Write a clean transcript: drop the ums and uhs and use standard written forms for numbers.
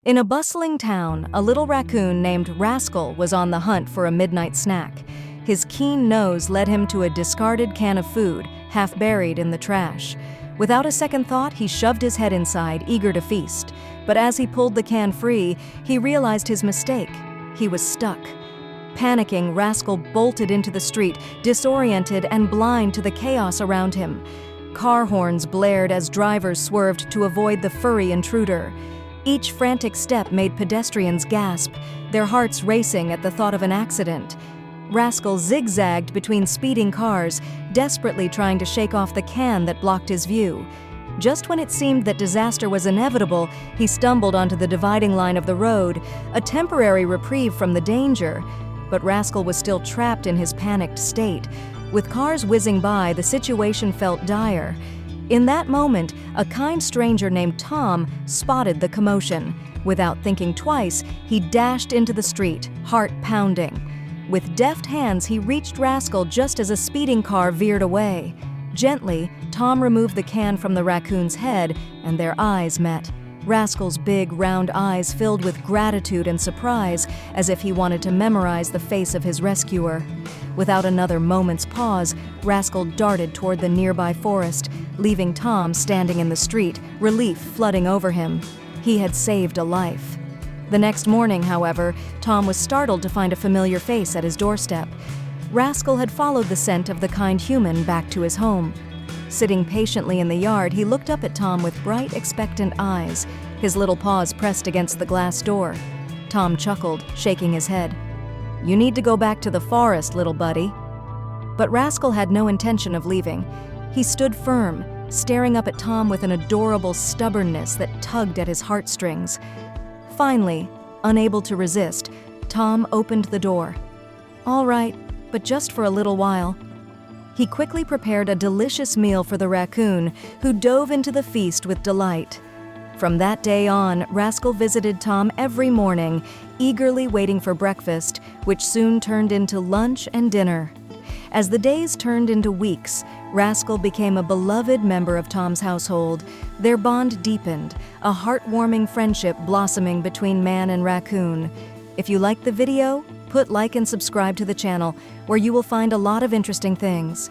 In a bustling town, a little raccoon named Rascal was on the hunt for a midnight snack. His keen nose led him to a discarded can of food, half buried in the trash. Without a second thought, he shoved his head inside, eager to feast. But as he pulled the can free, he realized his mistake. He was stuck. Panicking, Rascal bolted into the street, disoriented and blind to the chaos around him. Car horns blared as drivers swerved to avoid the furry intruder. Each frantic step made pedestrians gasp, their hearts racing at the thought of an accident. Rascal zigzagged between speeding cars, desperately trying to shake off the can that blocked his view. Just when it seemed that disaster was inevitable, he stumbled onto the dividing line of the road, a temporary reprieve from the danger. But Rascal was still trapped in his panicked state. With cars whizzing by, the situation felt dire. In that moment, a kind stranger named Tom spotted the commotion. Without thinking twice, he dashed into the street, heart pounding. With deft hands, he reached Rascal just as a speeding car veered away. Gently, Tom removed the can from the raccoon's head, and their eyes met. Rascal's big, round eyes filled with gratitude and surprise, as if he wanted to memorize the face of his rescuer. Without another moment's pause, Rascal darted toward the nearby forest, leaving Tom standing in the street, relief flooding over him. He had saved a life. The next morning, however, Tom was startled to find a familiar face at his doorstep. Rascal had followed the scent of the kind human back to his home. Sitting patiently in the yard, he looked up at Tom with bright, expectant eyes, his little paws pressed against the glass door. Tom chuckled, shaking his head. "You need to go back to the forest, little buddy." But Rascal had no intention of leaving. He stood firm, staring up at Tom with an adorable stubbornness that tugged at his heartstrings. Finally, unable to resist, Tom opened the door. "All right, but just for a little while." He quickly prepared a delicious meal for the raccoon, who dove into the feast with delight. From that day on, Rascal visited Tom every morning, eagerly waiting for breakfast, which soon turned into lunch and dinner. As the days turned into weeks, Rascal became a beloved member of Tom's household. Their bond deepened, a heartwarming friendship blossoming between man and raccoon. If you liked the video, put like and subscribe to the channel, where you will find a lot of interesting things.